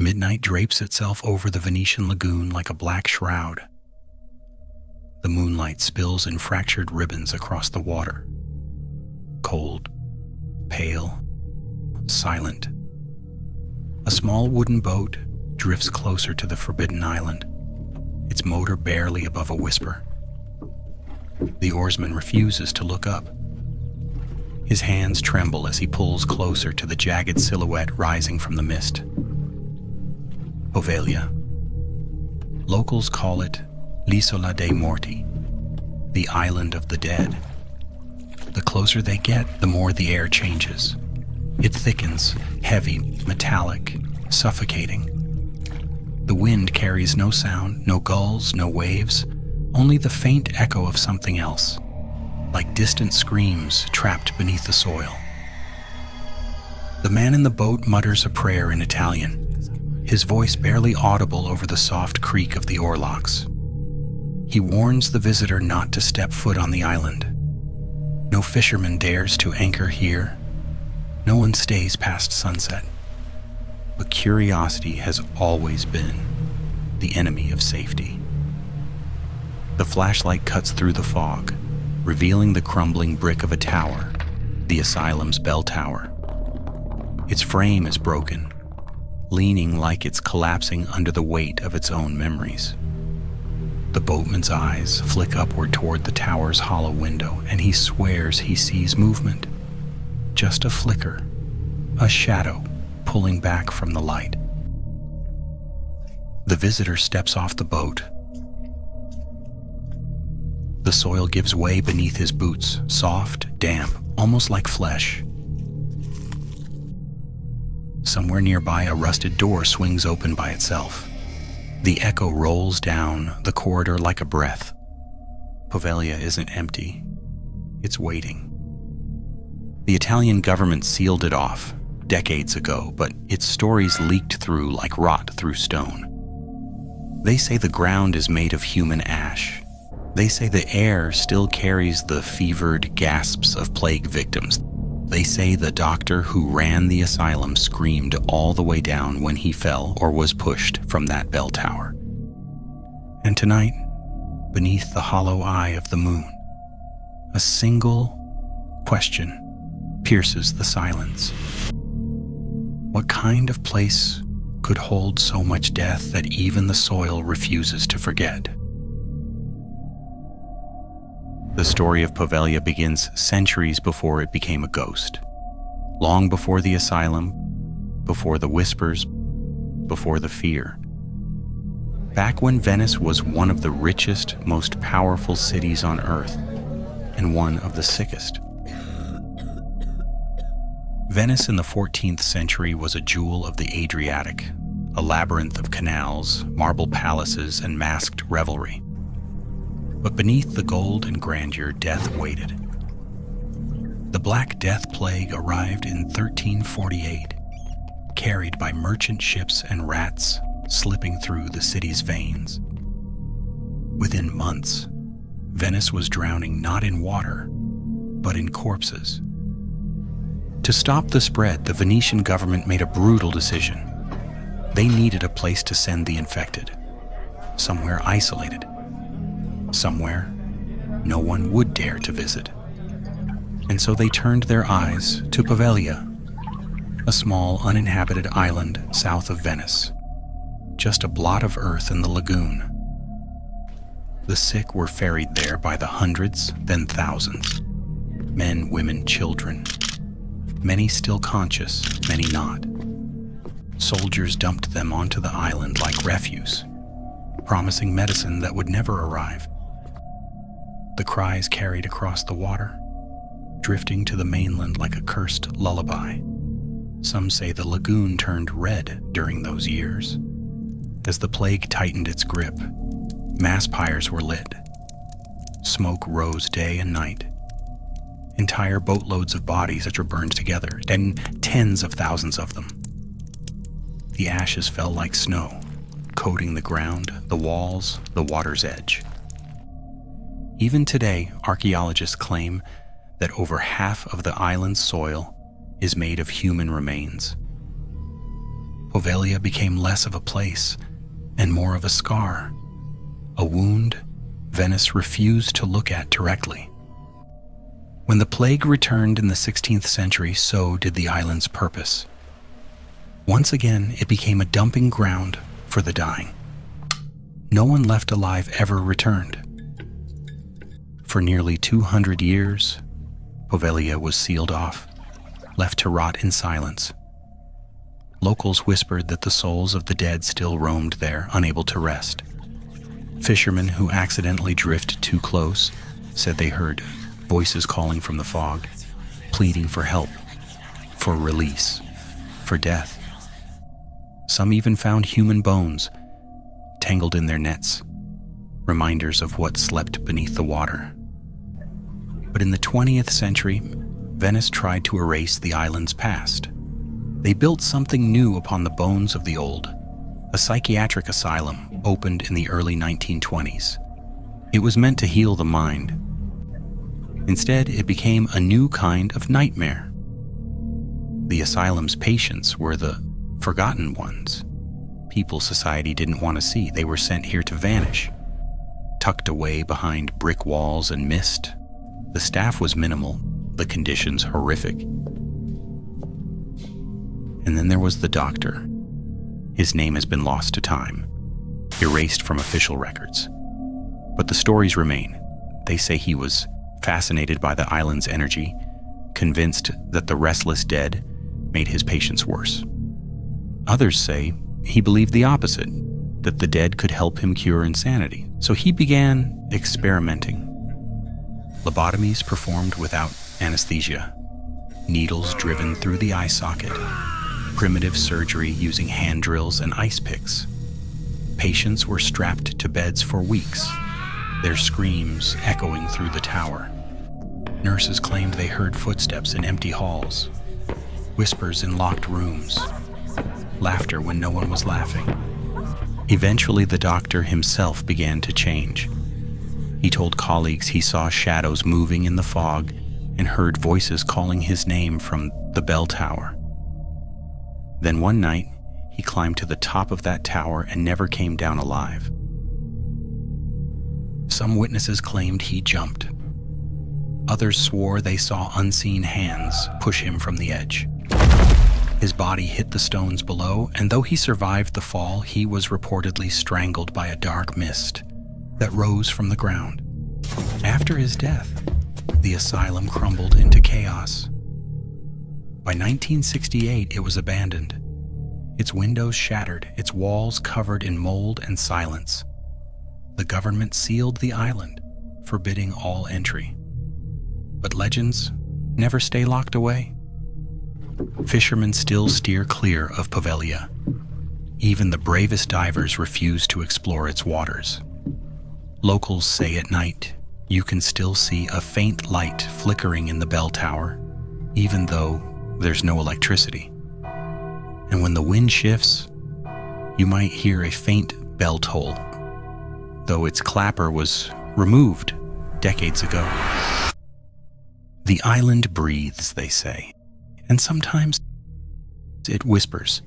Midnight drapes itself over the Venetian lagoon like a black shroud. The moonlight spills in fractured ribbons across the water. Cold, pale, silent. A small wooden boat drifts closer to the forbidden island, its motor barely above a whisper. The oarsman refuses to look up. His hands tremble as he pulls closer to the jagged silhouette rising from the mist. Poveglia. Locals call it l'Isola dei Morti, the island of the dead. The closer they get, the more the air changes. It thickens, heavy, metallic, suffocating. The wind carries no sound, no gulls, no waves, only the faint echo of something else, like distant screams trapped beneath the soil. The man in the boat mutters a prayer in Italian, his voice barely audible over the soft creak of the oarlocks. He warns the visitor not to step foot on the island. No fisherman dares to anchor here. No one stays past sunset. But curiosity has always been the enemy of safety. The flashlight cuts through the fog, revealing the crumbling brick of a tower, the asylum's bell tower. Its frame is broken, leaning like it's collapsing under the weight of its own memories. The boatman's eyes flick upward toward the tower's hollow window, and he swears he sees movement. Just a flicker, a shadow pulling back from the light. The visitor steps off the boat. The soil gives way beneath his boots, soft, damp, almost like flesh. Somewhere nearby, a rusted door swings open by itself. The echo rolls down the corridor like a breath. Poveglia isn't empty. It's waiting. The Italian government sealed it off decades ago, but its stories leaked through like rot through stone. They say the ground is made of human ash. They say the air still carries the fevered gasps of plague victims. They say the doctor who ran the asylum screamed all the way down when he fell or was pushed from that bell tower. And tonight, beneath the hollow eye of the moon, a single question pierces the silence. What kind of place could hold so much death that even the soil refuses to forget? The story of Poveglia begins centuries before it became a ghost. Long before the asylum, before the whispers, before the fear. Back when Venice was one of the richest, most powerful cities on earth, and one of the sickest. Venice in the 14th century was a jewel of the Adriatic, a labyrinth of canals, marble palaces, and masked revelry. But beneath the gold and grandeur, death waited. The Black Death Plague arrived in 1348, carried by merchant ships and rats slipping through the city's veins. Within months, Venice was drowning not in water, but in corpses. To stop the spread, the Venetian government made a brutal decision. They needed a place to send the infected, somewhere isolated. Somewhere no one would dare to visit. And so they turned their eyes to Poveglia, a small uninhabited island south of Venice, just a blot of earth in the lagoon. The sick were ferried there by the hundreds, then thousands. Men, women, children. Many still conscious, many not. Soldiers dumped them onto the island like refuse, promising medicine that would never arrive. The cries carried across the water, drifting to the mainland like a cursed lullaby. Some say the lagoon turned red during those years. As the plague tightened its grip, mass pyres were lit. Smoke rose day and night. Entire boatloads of bodies that were burned together, and tens of thousands of them. The ashes fell like snow, coating the ground, the walls, the water's edge. Even today, archaeologists claim that over half of the island's soil is made of human remains. Poveglia became less of a place and more of a scar, a wound Venice refused to look at directly. When the plague returned in the 16th century, so did the island's purpose. Once again, it became a dumping ground for the dying. No one left alive ever returned. For nearly 200 years, Poveglia was sealed off, left to rot in silence. Locals whispered that the souls of the dead still roamed there, unable to rest. Fishermen who accidentally drifted too close said they heard voices calling from the fog, pleading for help, for release, for death. Some even found human bones tangled in their nets, reminders of what slept beneath the water. But in the 20th century, Venice tried to erase the island's past. They built something new upon the bones of the old. A psychiatric asylum opened in the early 1920s. It was meant to heal the mind. Instead, it became a new kind of nightmare. The asylum's patients were the forgotten ones. People society didn't want to see. They were sent here to vanish, tucked away behind brick walls and mist. The staff was minimal, the conditions horrific. And then there was the doctor. His name has been lost to time, erased from official records. But the stories remain. They say he was fascinated by the island's energy, convinced that the restless dead made his patients worse. Others say he believed the opposite, that the dead could help him cure insanity. So he began experimenting. Lobotomies performed without anesthesia, needles driven through the eye socket, primitive surgery using hand drills and ice picks. Patients were strapped to beds for weeks, their screams echoing through the tower. Nurses claimed they heard footsteps in empty halls, whispers in locked rooms, laughter when no one was laughing. Eventually, the doctor himself began to change. He told colleagues he saw shadows moving in the fog and heard voices calling his name from the bell tower. Then one night, he climbed to the top of that tower and never came down alive. Some witnesses claimed he jumped. Others swore they saw unseen hands push him from the edge. His body hit the stones below, and though he survived the fall, he was reportedly strangled by a dark mist that rose from the ground. After his death, the asylum crumbled into chaos. By 1968, it was abandoned. Its windows shattered, its walls covered in mold and silence. The government sealed the island, forbidding all entry. But legends never stay locked away. Fishermen still steer clear of Poveglia. Even the bravest divers refuse to explore its waters. Locals say at night, you can still see a faint light flickering in the bell tower, even though there's no electricity. And when the wind shifts, you might hear a faint bell toll, though its clapper was removed decades ago. The island breathes, they say, and sometimes it whispers.